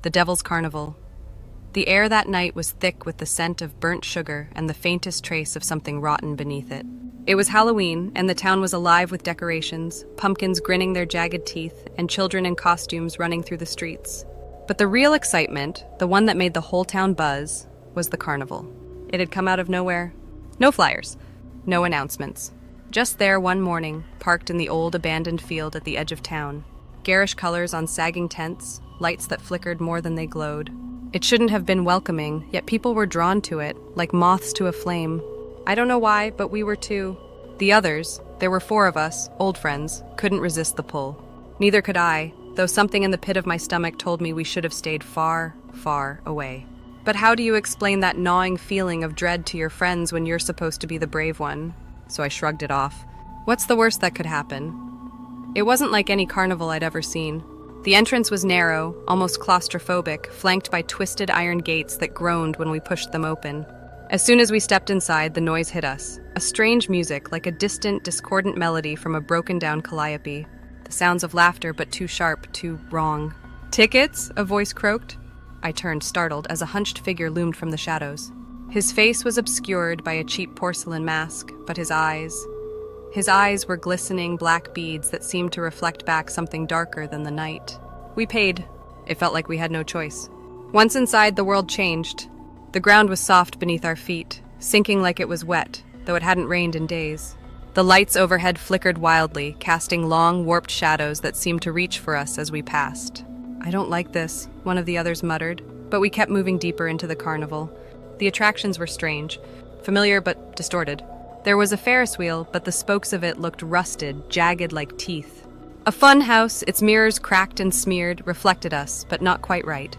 the Devil's Carnival. The air that night was thick with the scent of burnt sugar and the faintest trace of something rotten beneath it. It was Halloween, and the town was alive with decorations, pumpkins grinning their jagged teeth, and children in costumes running through the streets. But the real excitement, the one that made the whole town buzz, was the carnival. It had come out of nowhere. No flyers, no announcements. Just there one morning, parked in the old abandoned field at the edge of town. Garish colors on sagging tents, lights that flickered more than they glowed. It shouldn't have been welcoming, yet people were drawn to it, like moths to a flame. I don't know why, but we were too. The others, there were 4 of us, old friends, couldn't resist the pull. Neither could I, though something in the pit of my stomach told me we should have stayed far, far away. But how do you explain that gnawing feeling of dread to your friends when you're supposed to be the brave one? So I shrugged it off. What's the worst that could happen? It wasn't like any carnival I'd ever seen. The entrance was narrow, almost claustrophobic, flanked by twisted iron gates that groaned when we pushed them open. As soon as we stepped inside, the noise hit us. A strange music, like a distant, discordant melody from a broken-down calliope. The sounds of laughter, but too sharp, too wrong. "Tickets?" a voice croaked. I turned, startled, as a hunched figure loomed from the shadows. His face was obscured by a cheap porcelain mask, but his eyes were glistening black beads that seemed to reflect back something darker than the night. We paid. It felt like we had no choice. Once inside, the world changed. The ground was soft beneath our feet, sinking like it was wet, though it hadn't rained in days. The lights overhead flickered wildly, casting long, warped shadows that seemed to reach for us as we passed. "I don't like this," one of the others muttered, but we kept moving deeper into the carnival. The attractions were strange, familiar but distorted. There was a Ferris wheel, but the spokes of it looked rusted, jagged like teeth. A fun house, its mirrors cracked and smeared, reflected us, but not quite right.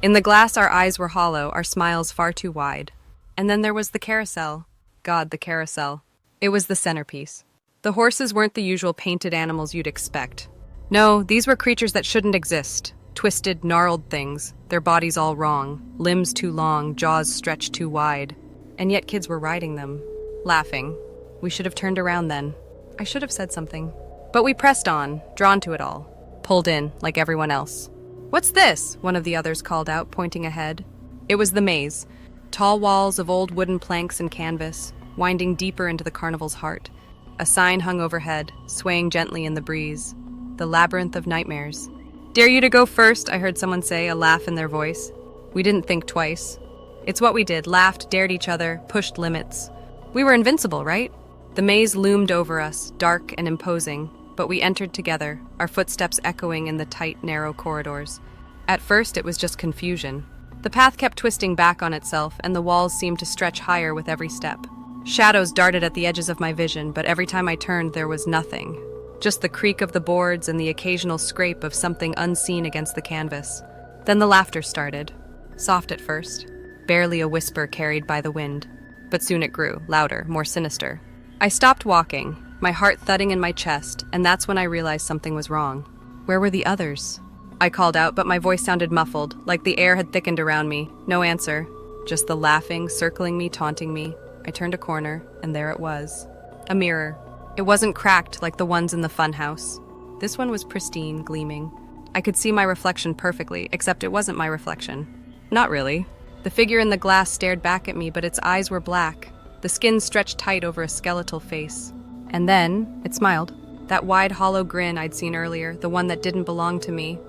In the glass, our eyes were hollow, our smiles far too wide. And then there was the carousel. God, the carousel. It was the centerpiece. The horses weren't the usual painted animals you'd expect. No, these were creatures that shouldn't exist. Twisted, gnarled things, their bodies all wrong, limbs too long, jaws stretched too wide. And yet kids were riding them, laughing. We should have turned around then. I should have said something. But we pressed on, drawn to it all. Pulled in, like everyone else. "What's this?" one of the others called out, pointing ahead. It was the maze. Tall walls of old wooden planks and canvas, winding deeper into the carnival's heart. A sign hung overhead, swaying gently in the breeze. The Labyrinth of Nightmares. "Dare you to go first," I heard someone say, a laugh in their voice. We didn't think twice. It's what we did, laughed, dared each other, pushed limits. We were invincible, right? The maze loomed over us, dark and imposing, but we entered together, our footsteps echoing in the tight, narrow corridors. At first, it was just confusion. The path kept twisting back on itself, and the walls seemed to stretch higher with every step. Shadows darted at the edges of my vision, but every time I turned, there was nothing. Just the creak of the boards and the occasional scrape of something unseen against the canvas. Then the laughter started. Soft at first, barely a whisper carried by the wind. But soon it grew, louder, more sinister. I stopped walking, my heart thudding in my chest, and that's when I realized something was wrong. Where were the others? I called out, but my voice sounded muffled, like the air had thickened around me. No answer. Just the laughing, circling me, taunting me. I turned a corner, and there it was. A mirror. It wasn't cracked like the ones in the funhouse. This one was pristine, gleaming. I could see my reflection perfectly, except it wasn't my reflection. Not really. The figure in the glass stared back at me, but its eyes were black. The skin stretched tight over a skeletal face. And then, it smiled. That wide, hollow grin I'd seen earlier, the one that didn't belong to me.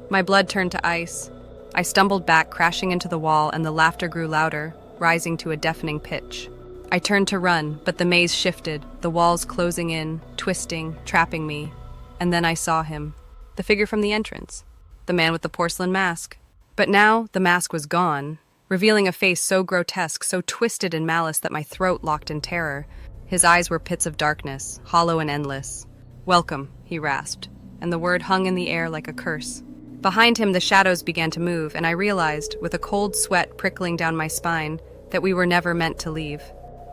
My blood turned to ice. I stumbled back, crashing into the wall, and the laughter grew louder, rising to a deafening pitch. I turned to run, but the maze shifted, the walls closing in, twisting, trapping me. And then I saw him. The figure from the entrance. The man with the porcelain mask. But now, the mask was gone, revealing a face so grotesque, so twisted in malice that my throat locked in terror. His eyes were pits of darkness, hollow and endless. "Welcome," he rasped, and the word hung in the air like a curse. Behind him, the shadows began to move, and I realized, with a cold sweat prickling down my spine, that we were never meant to leave.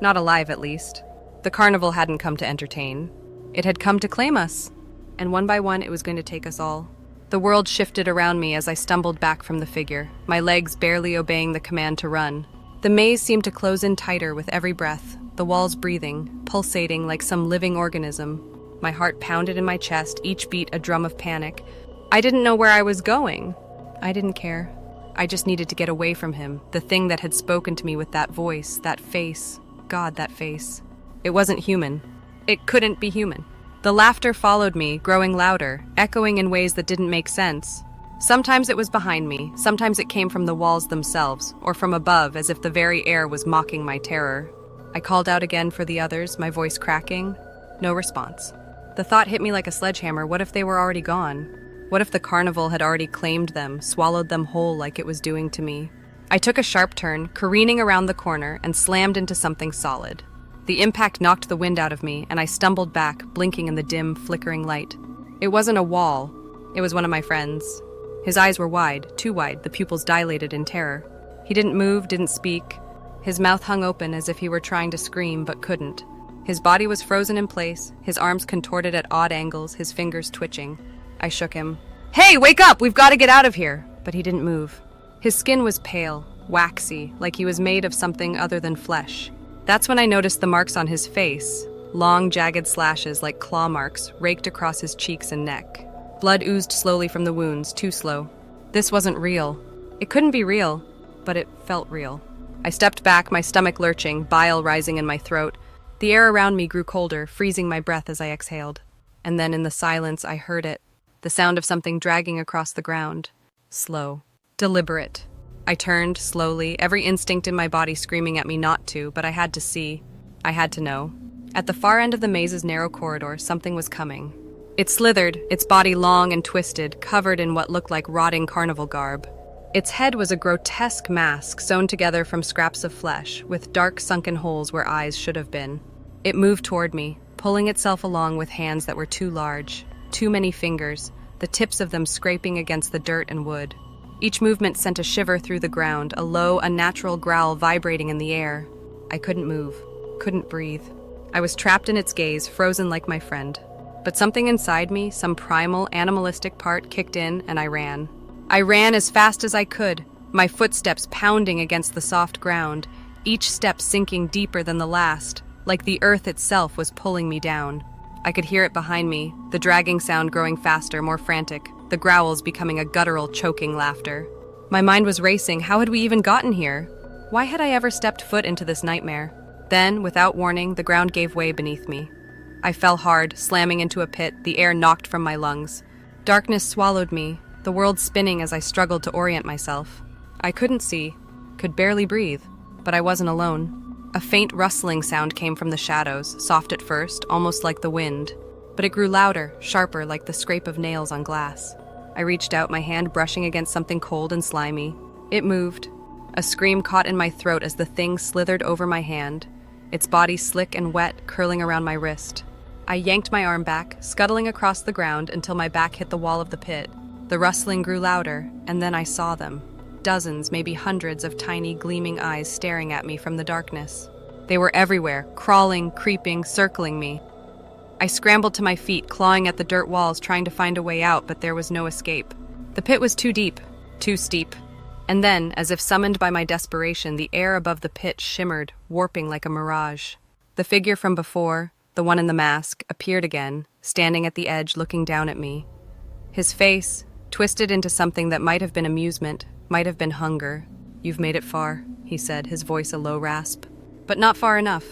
Not alive, at least. The carnival hadn't come to entertain. It had come to claim us. And one by one, it was going to take us all. The world shifted around me as I stumbled back from the figure, my legs barely obeying the command to run. The maze seemed to close in tighter with every breath, the walls breathing, pulsating like some living organism. My heart pounded in my chest, each beat a drum of panic. I didn't know where I was going. I didn't care. I just needed to get away from him, the thing that had spoken to me with that voice, that face. God, that face. It wasn't human. It couldn't be human. The laughter followed me, growing louder, echoing in ways that didn't make sense. Sometimes it was behind me, sometimes it came from the walls themselves, or from above, as if the very air was mocking my terror. I called out again for the others, my voice cracking. No response. The thought hit me like a sledgehammer. What if they were already gone? What if the carnival had already claimed them, swallowed them whole like it was doing to me? I took a sharp turn, careening around the corner, and slammed into something solid. The impact knocked the wind out of me, and I stumbled back, blinking in the dim, flickering light. It wasn't a wall. It was one of my friends. His eyes were wide, too wide, the pupils dilated in terror. He didn't move, didn't speak. His mouth hung open as if he were trying to scream, but couldn't. His body was frozen in place, his arms contorted at odd angles, his fingers twitching. I shook him. "Hey, wake up! We've got to get out of here!" But he didn't move. His skin was pale, waxy, like he was made of something other than flesh. That's when I noticed the marks on his face, long, jagged slashes like claw marks raked across his cheeks and neck. Blood oozed slowly from the wounds, too slow. This wasn't real. It couldn't be real, but it felt real. I stepped back, my stomach lurching, bile rising in my throat. The air around me grew colder, freezing my breath as I exhaled. And then in the silence, I heard it. The sound of something dragging across the ground. Slow. Deliberate. I turned, slowly, every instinct in my body screaming at me not to, but I had to see. I had to know. At the far end of the maze's narrow corridor, something was coming. It slithered, its body long and twisted, covered in what looked like rotting carnival garb. Its head was a grotesque mask sewn together from scraps of flesh, with dark sunken holes where eyes should have been. It moved toward me, pulling itself along with hands that were too large, too many fingers, the tips of them scraping against the dirt and wood. Each movement sent a shiver through the ground, a low, unnatural growl vibrating in the air. I couldn't move, couldn't breathe. I was trapped in its gaze, frozen like my friend. But something inside me, some primal, animalistic part, kicked in, and I ran. I ran as fast as I could, my footsteps pounding against the soft ground, each step sinking deeper than the last, like the earth itself was pulling me down. I could hear it behind me, the dragging sound growing faster, more frantic, the growls becoming a guttural, choking laughter. My mind was racing. How had we even gotten here? Why had I ever stepped foot into this nightmare? Then, without warning, the ground gave way beneath me. I fell hard, slamming into a pit, the air knocked from my lungs. Darkness swallowed me, the world spinning as I struggled to orient myself. I couldn't see, could barely breathe, but I wasn't alone. A faint rustling sound came from the shadows, soft at first, almost like the wind. But it grew louder, sharper, like the scrape of nails on glass. I reached out, my hand brushing against something cold and slimy. It moved. A scream caught in my throat as the thing slithered over my hand, its body slick and wet, curling around my wrist. I yanked my arm back, scuttling across the ground until my back hit the wall of the pit. The rustling grew louder, and then I saw them. Dozens, maybe hundreds of tiny, gleaming eyes staring at me from the darkness. They were everywhere, crawling, creeping, circling me. I scrambled to my feet, clawing at the dirt walls, trying to find a way out, but there was no escape. The pit was too deep, too steep. And then, as if summoned by my desperation, the air above the pit shimmered, warping like a mirage. The figure from before, the one in the mask, appeared again, standing at the edge, looking down at me. His face, twisted into something that might have been amusement, might have been hunger. "You've made it far," he said, his voice a low rasp. "But not far enough."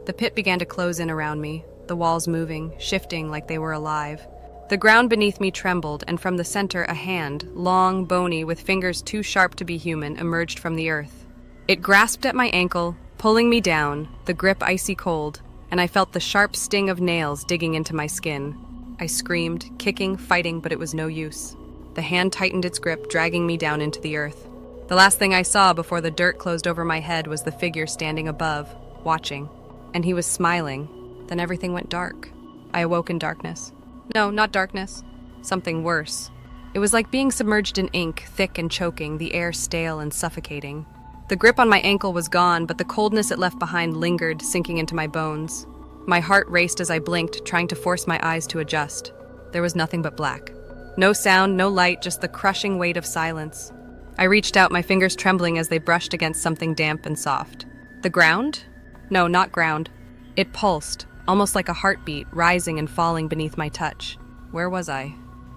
The pit began to close in around me, the walls moving, shifting like they were alive. The ground beneath me trembled, and from the center a hand, long, bony, with fingers too sharp to be human, emerged from the earth. It grasped at my ankle, pulling me down, the grip icy cold, and I felt the sharp sting of nails digging into my skin. I screamed, kicking, fighting, but it was no use. The hand tightened its grip, dragging me down into the earth. The last thing I saw before the dirt closed over my head was the figure standing above, watching. And he was smiling. Then everything went dark. I awoke in darkness. No, not darkness. Something worse. It was like being submerged in ink, thick and choking, the air stale and suffocating. The grip on my ankle was gone, but the coldness it left behind lingered, sinking into my bones. My heart raced as I blinked, trying to force my eyes to adjust. There was nothing but black. No sound, no light, just the crushing weight of silence. I reached out, my fingers trembling as they brushed against something damp and soft. The ground? No, not ground. It pulsed, almost like a heartbeat, rising and falling beneath my touch. Where was I?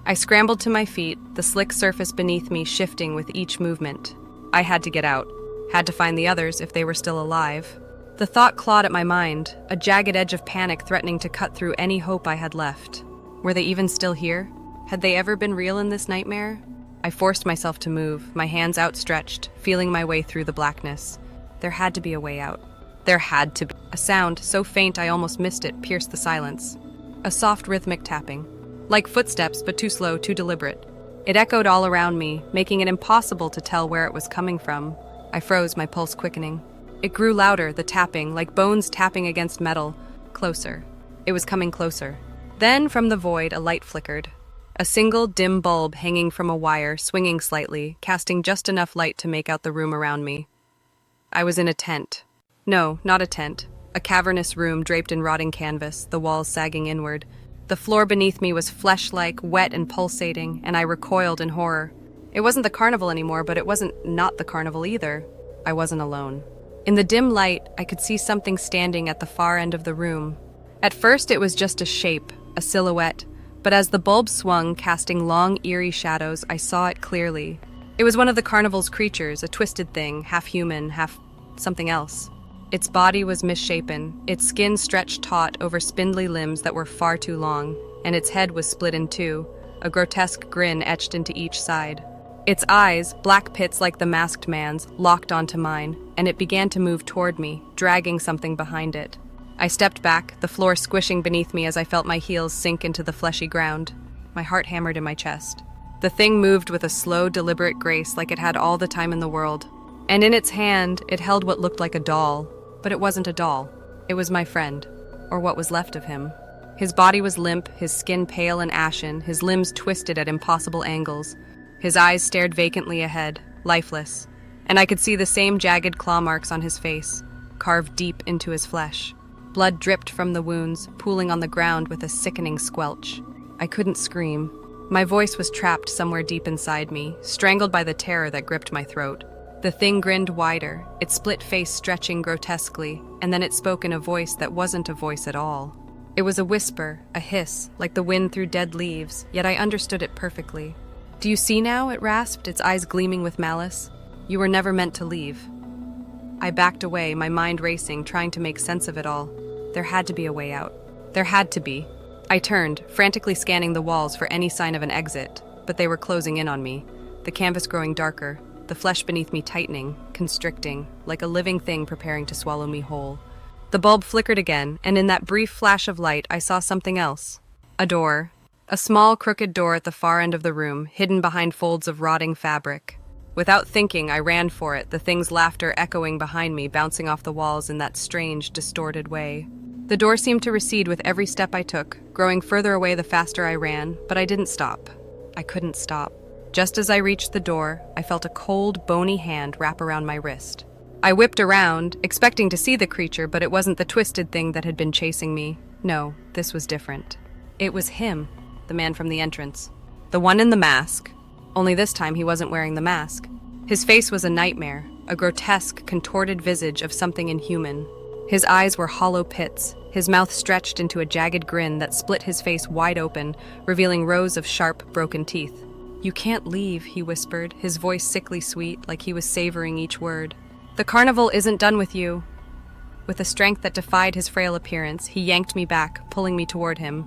I scrambled to my feet, the slick surface beneath me shifting with each movement. I had to get out, had to find the others if they were still alive. The thought clawed at my mind, a jagged edge of panic threatening to cut through any hope I had left. Were they even still here? Had they ever been real in this nightmare? I forced myself to move, my hands outstretched, feeling my way through the blackness. There had to be a way out. There had to be. A sound, so faint I almost missed it, pierced the silence. A soft rhythmic tapping. Like footsteps, but too slow, too deliberate. It echoed all around me, making it impossible to tell where it was coming from. I froze, my pulse quickening. It grew louder, the tapping, like bones tapping against metal. Closer. It was coming closer. Then, from the void, a light flickered. A single, dim bulb hanging from a wire, swinging slightly, casting just enough light to make out the room around me. I was in a tent. No, not a tent. A cavernous room draped in rotting canvas, the walls sagging inward. The floor beneath me was flesh-like, wet and pulsating, and I recoiled in horror. It wasn't the carnival anymore, but it wasn't not the carnival either. I wasn't alone. In the dim light, I could see something standing at the far end of the room. At first, it was just a shape, a silhouette, but as the bulb swung, casting long, eerie shadows, I saw it clearly. It was one of the carnival's creatures, a twisted thing, half human, half something else. Its body was misshapen, its skin stretched taut over spindly limbs that were far too long, and its head was split in two, a grotesque grin etched into each side. Its eyes, black pits like the masked man's, locked onto mine, and it began to move toward me, dragging something behind it. I stepped back, the floor squishing beneath me as I felt my heels sink into the fleshy ground. My heart hammered in my chest. The thing moved with a slow, deliberate grace like it had all the time in the world. And in its hand, it held what looked like a doll. But it wasn't a doll. It was my friend, or what was left of him. His body was limp, his skin pale and ashen, his limbs twisted at impossible angles. His eyes stared vacantly ahead, lifeless, and I could see the same jagged claw marks on his face, carved deep into his flesh. Blood dripped from the wounds, pooling on the ground with a sickening squelch. I couldn't scream. My voice was trapped somewhere deep inside me, strangled by the terror that gripped my throat. The thing grinned wider, its split face stretching grotesquely, and then it spoke in a voice that wasn't a voice at all. It was a whisper, a hiss, like the wind through dead leaves, yet I understood it perfectly. "Do you see now?" it rasped, its eyes gleaming with malice. "You were never meant to leave." I backed away, my mind racing, trying to make sense of it all. There had to be a way out. There had to be. I turned, frantically scanning the walls for any sign of an exit, but they were closing in on me, the canvas growing darker, the flesh beneath me tightening, constricting, like a living thing preparing to swallow me whole. The bulb flickered again, and in that brief flash of light, I saw something else. A door. A small, crooked door at the far end of the room, hidden behind folds of rotting fabric. Without thinking, I ran for it, the thing's laughter echoing behind me, bouncing off the walls in that strange, distorted way. The door seemed to recede with every step I took, growing further away the faster I ran, but I didn't stop. I couldn't stop. Just as I reached the door, I felt a cold, bony hand wrap around my wrist. I whipped around, expecting to see the creature, but it wasn't the twisted thing that had been chasing me. No, this was different. It was him, the man from the entrance. The one in the mask. Only this time he wasn't wearing the mask. His face was a nightmare, a grotesque, contorted visage of something inhuman. His eyes were hollow pits, his mouth stretched into a jagged grin that split his face wide open, revealing rows of sharp, broken teeth. "You can't leave," he whispered, his voice sickly sweet, like he was savoring each word. "The carnival isn't done with you." With a strength that defied his frail appearance, he yanked me back, pulling me toward him.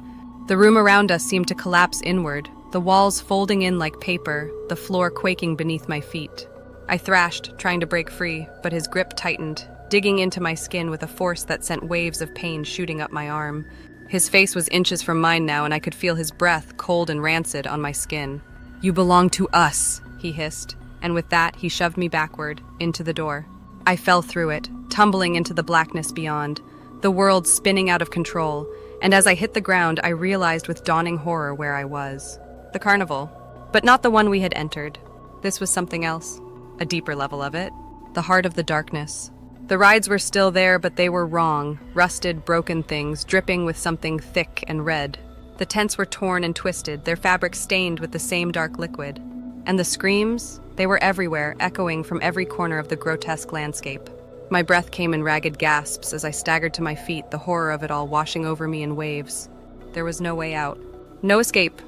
The room around us seemed to collapse inward, the walls folding in like paper, the floor quaking beneath my feet. I thrashed, trying to break free, but his grip tightened, digging into my skin with a force that sent waves of pain shooting up my arm. His face was inches from mine now, and I could feel his breath, cold and rancid, on my skin. "You belong to us," he hissed, and with that, he shoved me backward, into the door. I fell through it, tumbling into the blackness beyond, the world spinning out of control, and as I hit the ground, I realized with dawning horror where I was. The carnival, but not the one we had entered. This was something else, a deeper level of it, the heart of the darkness. The rides were still there, but they were wrong, rusted, broken things, dripping with something thick and red. The tents were torn and twisted, their fabric stained with the same dark liquid. And the screams, they were everywhere, echoing from every corner of the grotesque landscape. My breath came in ragged gasps as I staggered to my feet, the horror of it all washing over me in waves. There was no way out. No escape.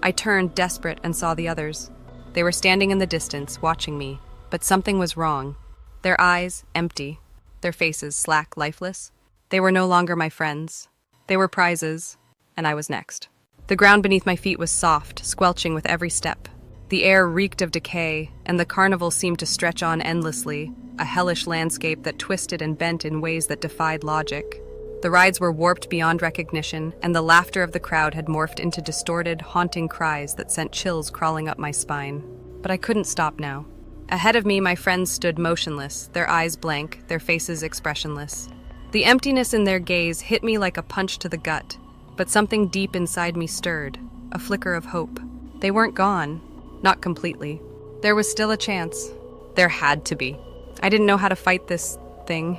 I turned, desperate, and saw the others. They were standing in the distance, watching me, but something was wrong. Their eyes, empty. Their faces, slack, lifeless. They were no longer my friends. They were prizes, and I was next. The ground beneath my feet was soft, squelching with every step. The air reeked of decay, and the carnival seemed to stretch on endlessly, a hellish landscape that twisted and bent in ways that defied logic. The rides were warped beyond recognition, and the laughter of the crowd had morphed into distorted, haunting cries that sent chills crawling up my spine. But I couldn't stop now. Ahead of me, my friends stood motionless, their eyes blank, their faces expressionless. The emptiness in their gaze hit me like a punch to the gut, but something deep inside me stirred, a flicker of hope. They weren't gone. Not completely. There was still a chance. There had to be. I didn't know how to fight this thing.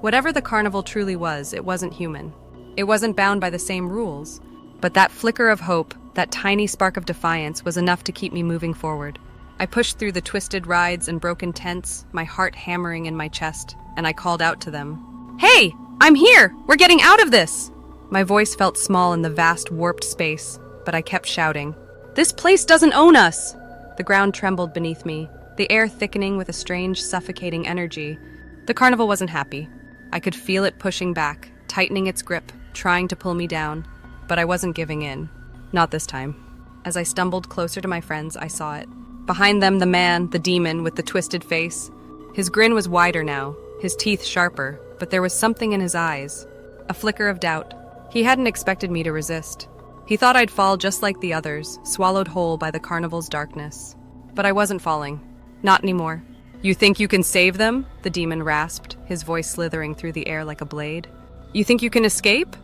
Whatever the carnival truly was, it wasn't human. It wasn't bound by the same rules. But that flicker of hope, that tiny spark of defiance, was enough to keep me moving forward. I pushed through the twisted rides and broken tents, my heart hammering in my chest, and I called out to them. "Hey! I'm here! We're getting out of this!" My voice felt small in the vast, warped space, but I kept shouting. "This place doesn't own us!" The ground trembled beneath me, the air thickening with a strange, suffocating energy. The carnival wasn't happy. I could feel it pushing back, tightening its grip, trying to pull me down. But I wasn't giving in. Not this time. As I stumbled closer to my friends, I saw it. Behind them, the man, the demon, with the twisted face. His grin was wider now, his teeth sharper, but there was something in his eyes. A flicker of doubt. He hadn't expected me to resist. He thought I'd fall just like the others, swallowed whole by the carnival's darkness. But I wasn't falling. Not anymore. "You think you can save them?" the demon rasped, his voice slithering through the air like a blade. "You think you can escape?"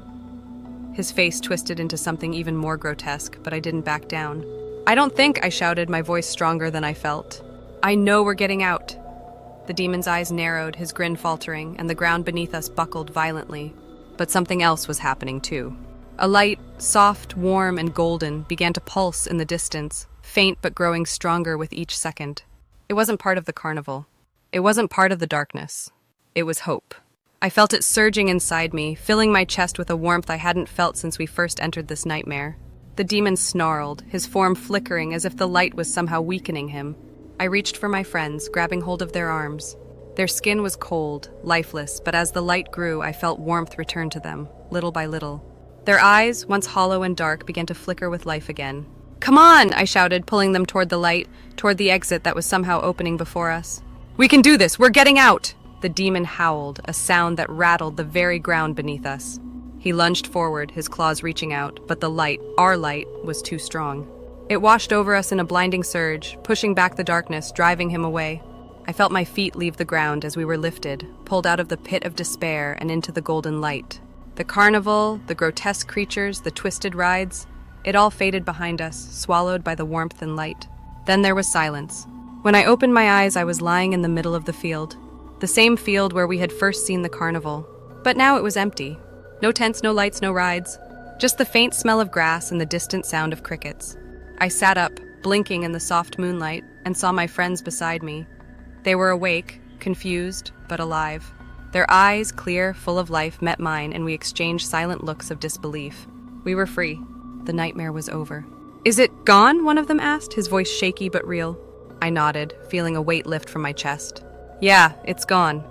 His face twisted into something even more grotesque, but I didn't back down. "I don't think," I shouted, my voice stronger than I felt. "I know we're getting out." The demon's eyes narrowed, his grin faltering, and the ground beneath us buckled violently. But something else was happening too. A light, soft, warm, and golden, began to pulse in the distance, faint but growing stronger with each second. It wasn't part of the carnival. It wasn't part of the darkness. It was hope. I felt it surging inside me, filling my chest with a warmth I hadn't felt since we first entered this nightmare. The demon snarled, his form flickering as if the light was somehow weakening him. I reached for my friends, grabbing hold of their arms. Their skin was cold, lifeless, but as the light grew, I felt warmth return to them, little by little. Their eyes, once hollow and dark, began to flicker with life again. "Come on!" I shouted, pulling them toward the light, toward the exit that was somehow opening before us. "We can do this! We're getting out!" The demon howled, a sound that rattled the very ground beneath us. He lunged forward, his claws reaching out, but the light, our light, was too strong. It washed over us in a blinding surge, pushing back the darkness, driving him away. I felt my feet leave the ground as we were lifted, pulled out of the pit of despair and into the golden light. The carnival, the grotesque creatures, the twisted rides, it all faded behind us, swallowed by the warmth and light. Then there was silence. When I opened my eyes, I was lying in the middle of the field. The same field where we had first seen the carnival. But now it was empty. No tents, no lights, no rides. Just the faint smell of grass and the distant sound of crickets. I sat up, blinking in the soft moonlight, and saw my friends beside me. They were awake, confused, but alive. Their eyes, clear, full of life, met mine, and we exchanged silent looks of disbelief. We were free. The nightmare was over. "Is it gone?" one of them asked, his voice shaky but real. I nodded, feeling a weight lift from my chest. "Yeah, it's gone."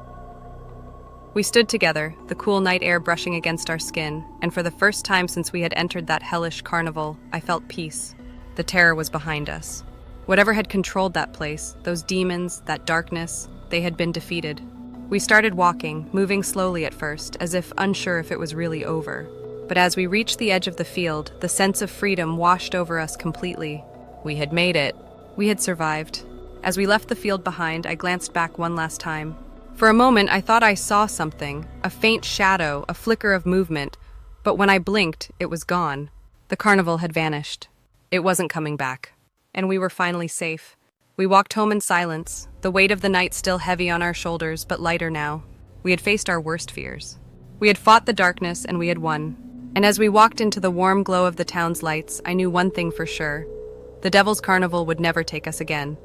We stood together, the cool night air brushing against our skin, and for the first time since we had entered that hellish carnival, I felt peace. The terror was behind us. Whatever had controlled that place, those demons, that darkness, they had been defeated. We started walking, moving slowly at first, as if unsure if it was really over. But as we reached the edge of the field, the sense of freedom washed over us completely. We had made it. We had survived. As we left the field behind, I glanced back one last time. For a moment, I thought I saw something, a faint shadow, a flicker of movement, but when I blinked, it was gone. The carnival had vanished. It wasn't coming back. And we were finally safe. We walked home in silence, the weight of the night still heavy on our shoulders, but lighter now. We had faced our worst fears. We had fought the darkness, and we had won. And as we walked into the warm glow of the town's lights, I knew one thing for sure. The Devil's Carnival would never take us again.